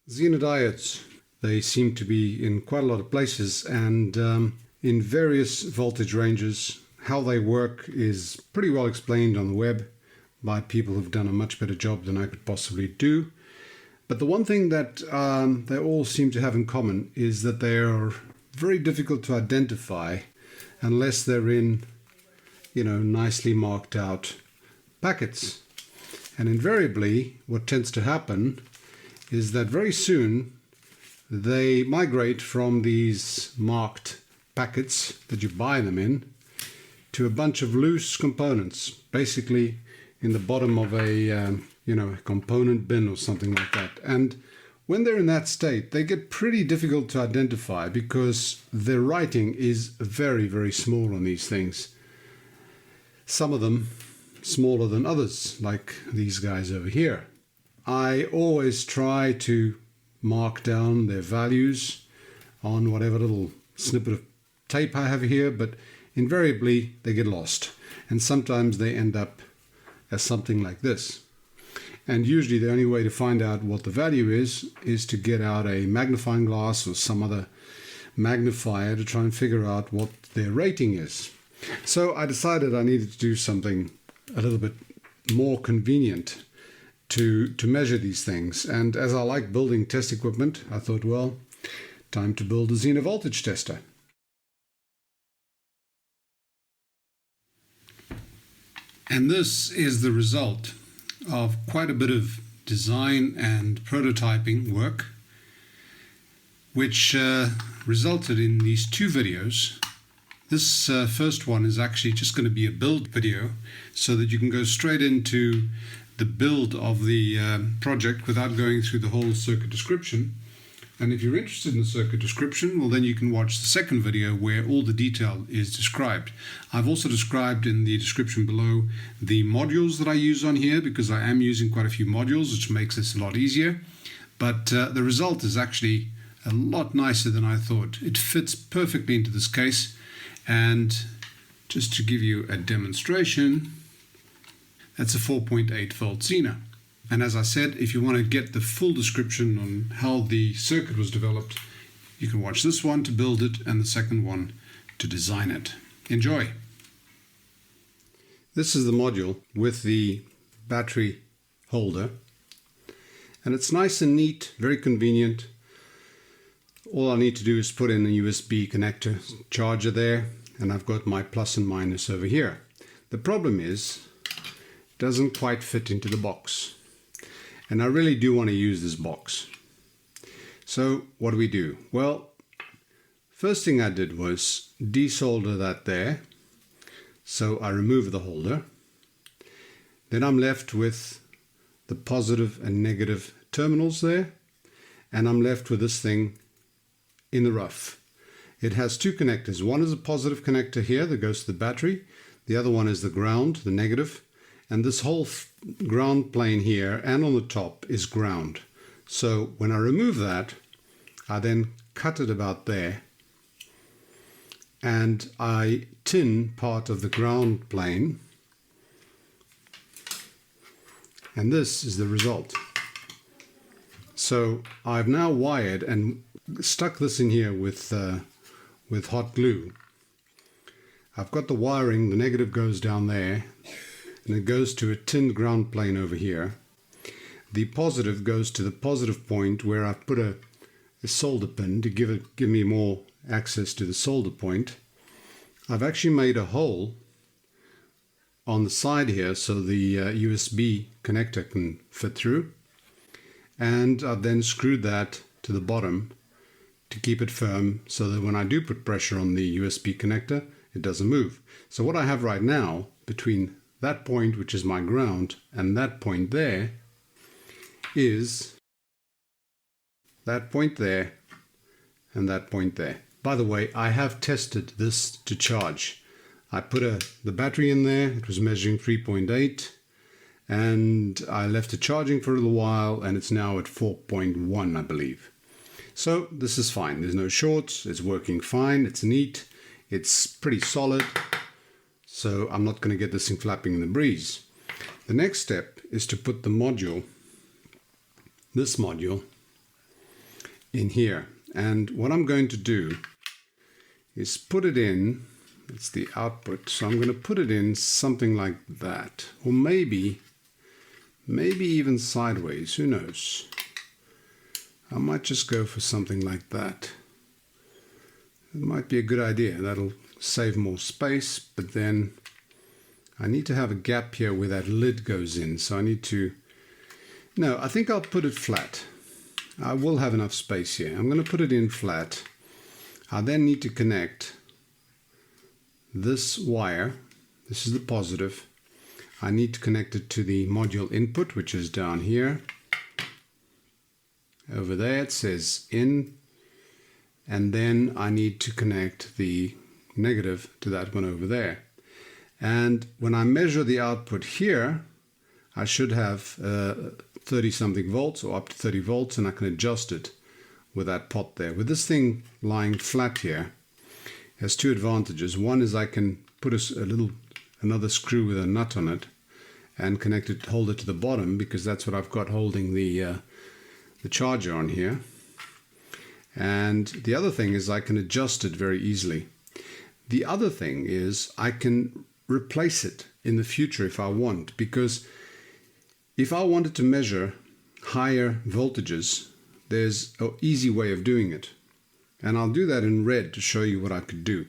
Zener diodes, they seem to be in quite a lot of places and in various voltage ranges. How they work is pretty well explained on the web by people who've done a much better job than I could possibly do. But the one thing that they all seem to have in common is that they are very difficult to identify unless they're in, nicely marked out packets. And invariably, what tends to happen is that very soon they migrate from these marked packets that you buy them in to a bunch of loose components, basically in the bottom of a component bin or something like that. And when they're in that state, they get pretty difficult to identify because their writing is very, very small on these things. Some of them smaller than others, like these guys over here. I always try to mark down their values on whatever little snippet of tape I have here, but invariably they get lost. And sometimes they end up as something like this. And usually the only way to find out what the value is to get out a magnifying glass or some other magnifier to try and figure out what their rating is. So I decided I needed to do something a little bit more convenient to measure these things. And as I like building test equipment, I thought, well, time to build a Zener voltage tester. And this is the result of quite a bit of design and prototyping work, which resulted in these two videos. This first one is actually just going to be a build video so that you can go straight into the build of the project without going through the whole circuit description. And if you're interested in the circuit description, well, then you can watch the second video where all the detail is described. I've also described in the description below the modules that I use on here, because I am using quite a few modules, which makes this a lot easier. But the result is actually a lot nicer than I thought. It fits perfectly into this case. And just to give you a demonstration, that's a 4.8 volt Zener. And as I said, if you want to get the full description on how the circuit was developed, you can watch this one to build it and the second one to design it. Enjoy! This is the module with the battery holder. And it's nice and neat, very convenient. All I need to do is put in a USB connector charger there, and I've got my plus and minus over here. The problem is, it doesn't quite fit into the box. And I really do want to use this box. So what do we do? Well, first thing I did was desolder that there. So I remove the holder. Then I'm left with the positive and negative terminals there. And I'm left with this thing in the rough. It has two connectors. One is a positive connector here that goes to the battery. The other one is the ground, the negative. And this whole ground plane here and on the top is ground. So when I remove that, I then cut it about there. And I tin part of the ground plane. And this is the result. So I've now wired and stuck this in here with hot glue. I've got the wiring, the negative goes down there, and it goes to a tin ground plane over here. The positive goes to the positive point where I've put a solder pin to give me more access to the solder point. I've actually made a hole on the side here so the USB connector can fit through. And I've then screwed that to the bottom to keep it firm so that when I do put pressure on the USB connector, it doesn't move. So what I have right now between that point, which is my ground, and that point there, is that point there and that point there. By the way, I have tested this to charge. I put the battery in there, it was measuring 3.8, and I left it charging for a little while, and it's now at 4.1, I believe. So this is fine. There's no shorts, it's working fine, it's neat, it's pretty solid. So I'm not going to get this thing flapping in the breeze. The next step is to put the module, this module, in here. And what I'm going to do is put it in, it's the output, so I'm going to put it in something like that, or maybe even sideways, who knows. I might just go for something like that. It might be a good idea. That'll save more space, but then I need to have a gap here where that lid goes in, so I need to... No, I think I'll put it flat. I will have enough space here. I'm going to put it in flat. I then need to connect this wire. This is the positive. I need to connect it to the module input, which is down here. Over there it says in, and then I need to connect the negative to that one over there. And when I measure the output here, I should have 30 something volts, or up to 30 volts, and I can adjust it with that pot there. With this thing lying flat here, it has two advantages. One is I can put another screw with a nut on it and connect it, hold it to the bottom, because that's what I've got holding the charger on here. And the other thing is I can adjust it very easily. The other thing is I can replace it in the future if I want, because if I wanted to measure higher voltages, there's an easy way of doing it. And I'll do that in red to show you what I could do.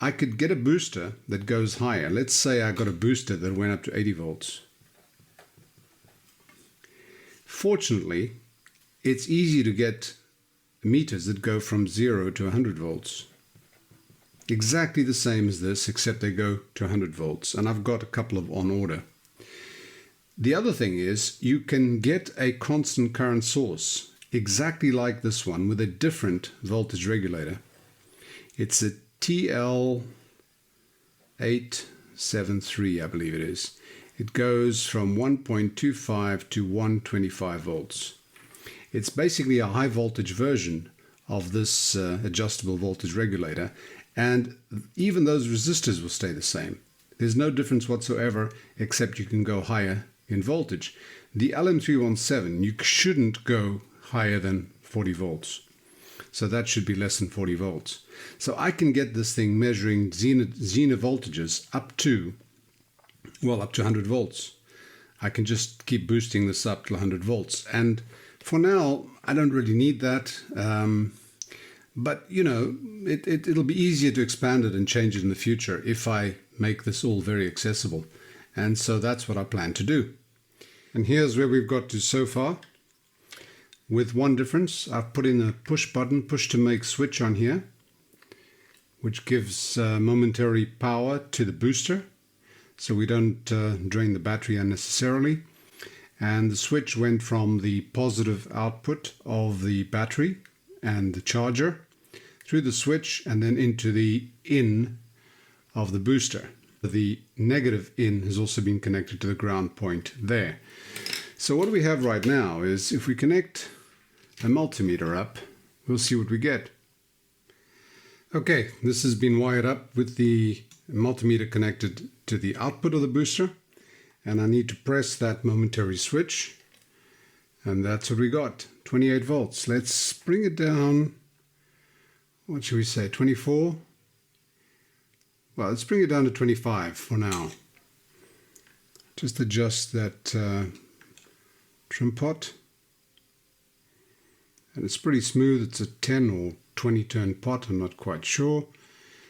I could get a booster that goes higher. Let's say I got a booster that went up to 80 volts. Fortunately, it's easy to get meters that go from 0 to 100 volts. Exactly the same as this, except they go to 100 volts. And I've got a couple of on order. The other thing is you can get a constant current source, exactly like this one, with a different voltage regulator. It's a TL873, I believe it is. It goes from 1.25 to 125 volts. It's basically a high voltage version of this adjustable voltage regulator, and even those resistors will stay the same. There's no difference whatsoever, except you can go higher in voltage. The LM317, you shouldn't go higher than 40 volts. So that should be less than 40 volts. So I can get this thing measuring Zener voltages up to 100 volts. I can just keep boosting this up to 100 volts. And for now, I don't really need that. But, you know, it'll be easier to expand it and change it in the future if I make this all very accessible. And so that's what I plan to do. And here's where we've got to so far. With one difference, I've put in a push button, push to make switch on here, which gives momentary power to the booster, so we don't drain the battery unnecessarily. And the switch went from the positive output of the battery and the charger through the switch and then into the in of the booster. The negative in has also been connected to the ground point there. So what we have right now is, if we connect a multimeter up, we'll see what we get. Okay, this has been wired up with the multimeter connected to the output of the booster, and I need to press that momentary switch, and that's what we got, 28 volts. Let's bring it down, what should we say, 24? Well, let's bring it down to 25 for now. Just adjust that trim pot. And it's pretty smooth. It's a 10 or 20 turn pot, I'm not quite sure.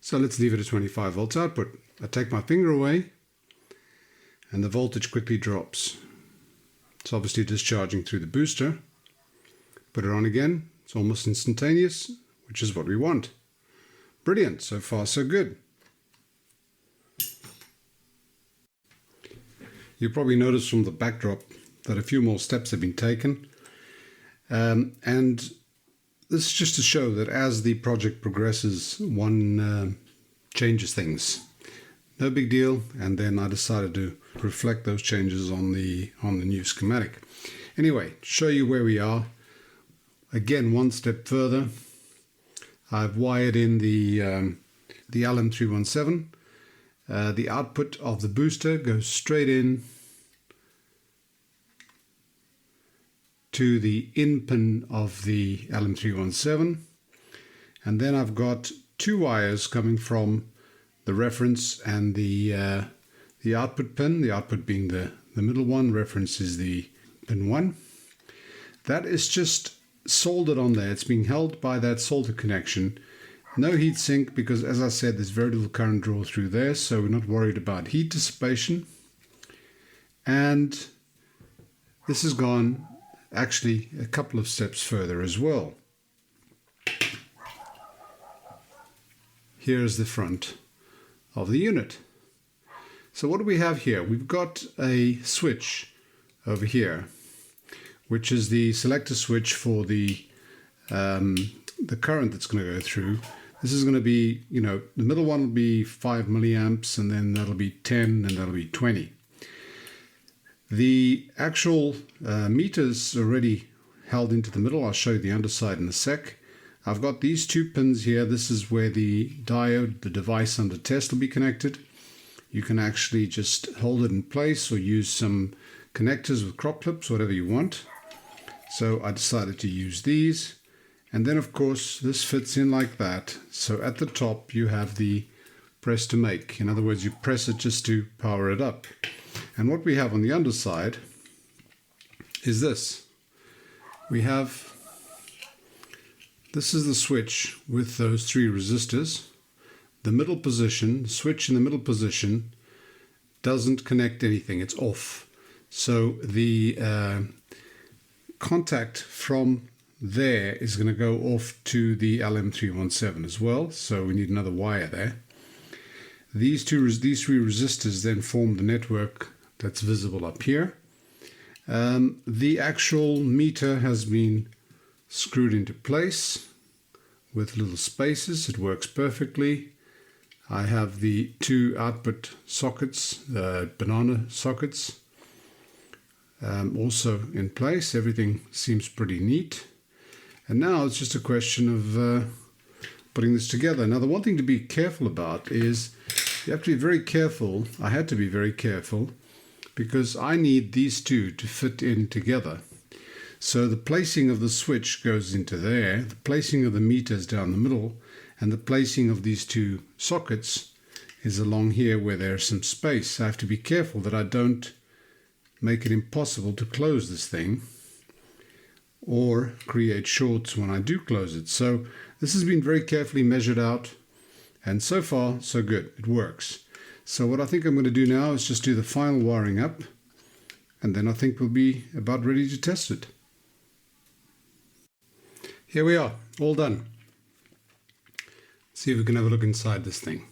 So let's leave it at 25 volts output. I take my finger away and the voltage quickly drops. It's obviously discharging through the booster. Put it on again. It's almost instantaneous, which is what we want. Brilliant. So far, so good. You probably noticed from the backdrop that a few more steps have been taken. And this is just to show that as the project progresses, one changes things. No big deal. And then I decided to reflect those changes on the new schematic. Anyway, show you where we are. Again, one step further. I've wired in the LM317. The output of the booster goes straight in to the in pin of the LM317, and then I've got two wires coming from the reference and the output pin, the output being the middle one, reference is the pin 1. That is just soldered on there. It's being held by that solder connection. No heat sink because, as I said, there's very little current draw through there, so we're not worried about heat dissipation. And this has gone actually a couple of steps further as well. Here's the front of the unit. So what do we have here? We've got a switch over here, which is the selector switch for the current that's going to go through. This is going to be, the middle one will be 5 milliamps, and then that'll be 10, and that'll be 20. The actual meter's already held into the middle. I'll show you the underside in a sec. I've got these two pins here. This is where the diode, the device under test, will be connected. You can actually just hold it in place or use some connectors with crop clips, whatever you want. So I decided to use these. And then, of course, this fits in like that. So at the top, you have the press to make. In other words, you press it just to power it up. And what we have on the underside is this. This is the switch with those 3 resistors. The middle position, switch in the middle position, doesn't connect anything. It's off. So the contact from there is going to go off to the LM317 as well. So we need another wire there. These 3 resistors then form the network that's visible up here. The actual meter has been screwed into place with little spaces. It works perfectly. I have the 2 output sockets, banana sockets, also in place. Everything seems pretty neat. And now it's just a question of putting this together. Now, the one thing to be careful about is you have to be very careful. I had to be very careful because I need these 2 to fit in together. So the placing of the switch goes into there, the placing of the meters down the middle, and the placing of these 2 sockets is along here where there's some space. I have to be careful that I don't make it impossible to close this thing or create shorts when I do close it. So this has been very carefully measured out, and so far so good. It works. So what I think I'm going to do now is just do the final wiring up, and then I think we'll be about ready to test it. Here we are, all done. Let's see if we can have a look inside this thing.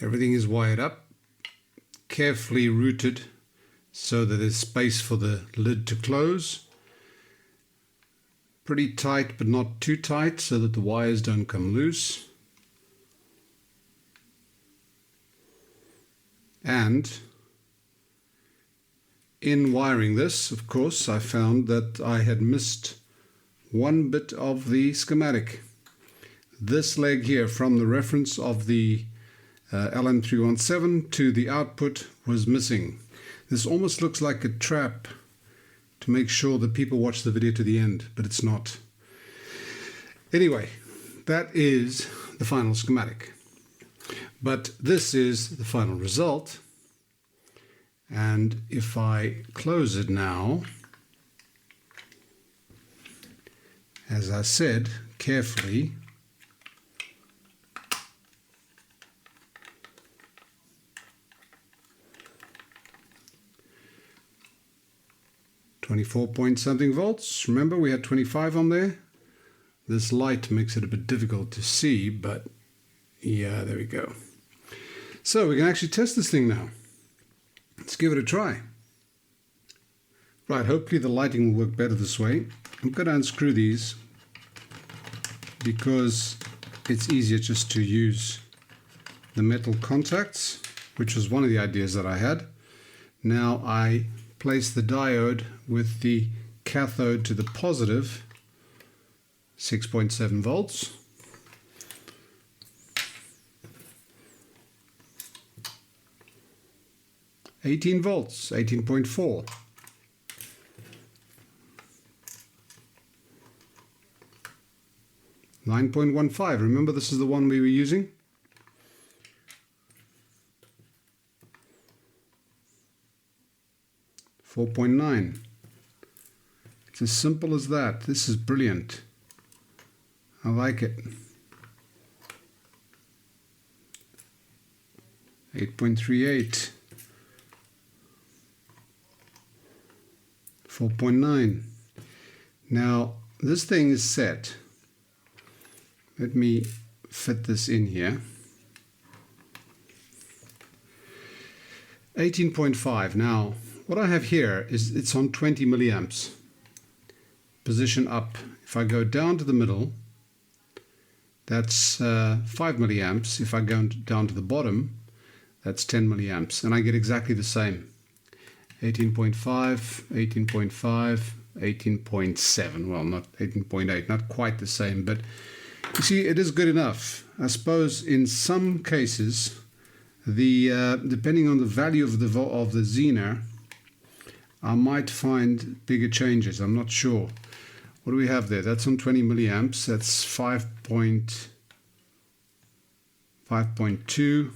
Everything is wired up, carefully routed so that there's space for the lid to close. Pretty tight, but not too tight so that the wires don't come loose. And in wiring this, of course, I found that I had missed one bit of the schematic. This leg here from the reference of the LM317 to the output was missing. This almost looks like a trap to make sure that people watch the video to the end, but it's not. Anyway, that is the final schematic. But this is the final result. And if I close it now, as I said, carefully, .24 point something volts. Remember, we had 25 on there. This light makes it a bit difficult to see, but yeah, there we go. So we can actually test this thing now. Let's give it a try. Right, hopefully the lighting will work better this way. I'm going to unscrew these because it's easier just to use the metal contacts, which was one of the ideas that I had. Now I place the diode with the cathode to the positive, 6.7 volts. .18 volts, 18.4. 9.15. Remember, this is the one we were using. .9. It's as simple as that. This is brilliant. I like it. 8.38. 4.9. Now this thing is set. Let me fit this in here. 18.5. Now what I have here is it's on 20 milliamps. Position up. If I go down to the middle, that's 5 milliamps. If I go down to the bottom, that's 10 milliamps, and I get exactly the same. 18.5, 18.5, 18.7. Well, not 18.8, not quite the same, but you see, it is good enough. I suppose in some cases, depending on the value of the Zener, I might find bigger changes. I'm not sure. What do we have there? That's on 20 milliamps. That's 5.2,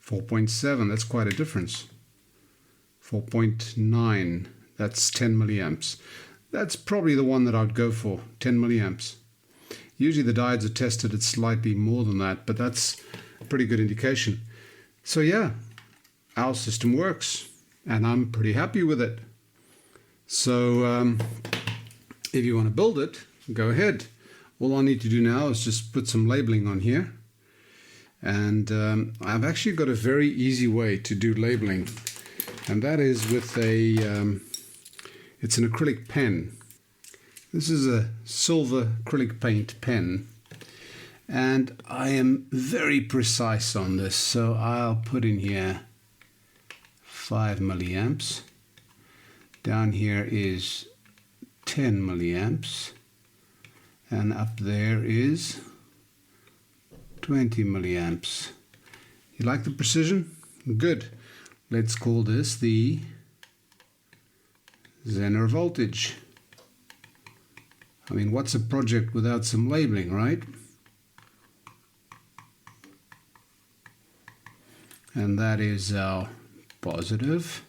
4.7. That's quite a difference. 4.9. That's 10 milliamps. That's probably the one that I'd go for, 10 milliamps. Usually the diodes are tested at slightly more than that, but that's a pretty good indication. So yeah, our system works, and I'm pretty happy with it. So if you want to build it, go ahead. All I need to do now is just put some labeling on here. And I've actually got a very easy way to do labeling. And that is with it's an acrylic pen. This is a silver acrylic paint pen. And I am very precise on this. So I'll put in here 5 milliamps. Down here is 10 milliamps, and up there is 20 milliamps. You like the precision? Good. Let's call this the Zener voltage. I mean, what's a project without some labeling, right? And that is our positive.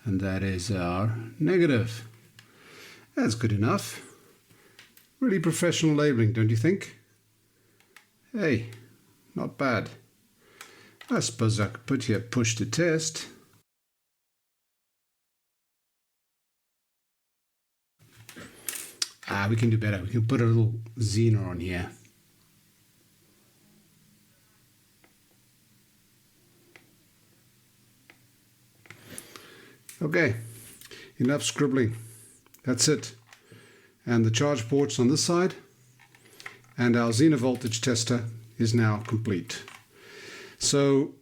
And that is our negative. That's good enough. Really professional labeling, don't you think? Hey, not bad. I suppose I could put here push to test. We can do better. We can put a little Zener on here. Okay, enough scribbling. That's it. And the charge ports on this side, and our Zener voltage tester is now complete. So,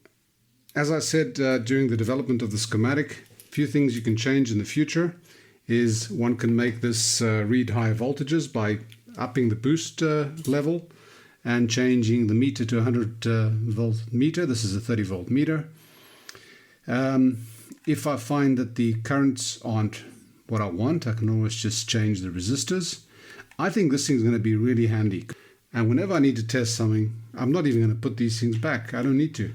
as I said during the development of the schematic, a few things you can change in the future is one can make this read higher voltages by upping the boost level and changing the meter to 100 volt meter. This is a 30 volt meter. If I find that the currents aren't what I want, I can always just change the resistors. I think this thing's going to be really handy. And whenever I need to test something, I'm not even going to put these things back. I don't need to.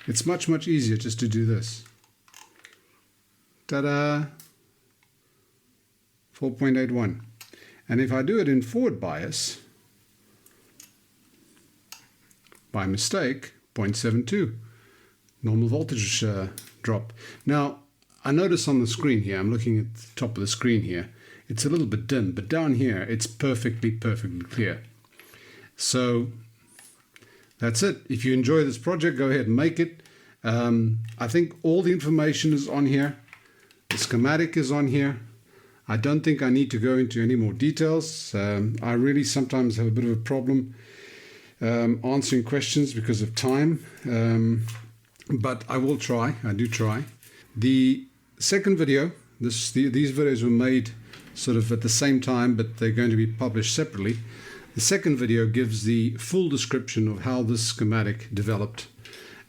It's much, much easier just to do this. Ta-da! 4.81. And if I do it in forward bias, by mistake, 0.72. Normal voltage drop. Now, I notice on the screen here, I'm looking at the top of the screen here, it's a little bit dim, but down here it's perfectly clear. So that's it. If you enjoy this project, go ahead and make it. I think all the information is on here. The schematic is on here. I don't think I need to go into any more details. I really sometimes have a bit of a problem answering questions because of time. But I will try. I do try. The second video, these videos were made sort of at the same time, but they're going to be published separately. The second video gives the full description of how this schematic developed,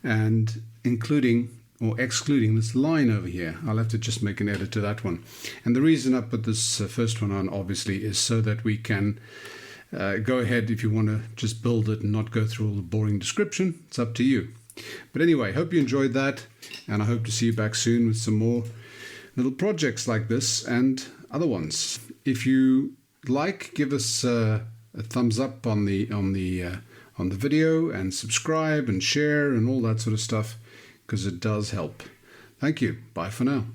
and including or excluding this line over here. I'll have to just make an edit to that one. And the reason I put this first one on, obviously, is so that we can go ahead if you want to just build it and not go through all the boring description. It's up to you. But anyway, hope you enjoyed that, and I hope to see you back soon with some more little projects like this and other ones. If you like, give us a thumbs up on the video, and subscribe and share and all that sort of stuff, because it does help. Thank you. Bye for now.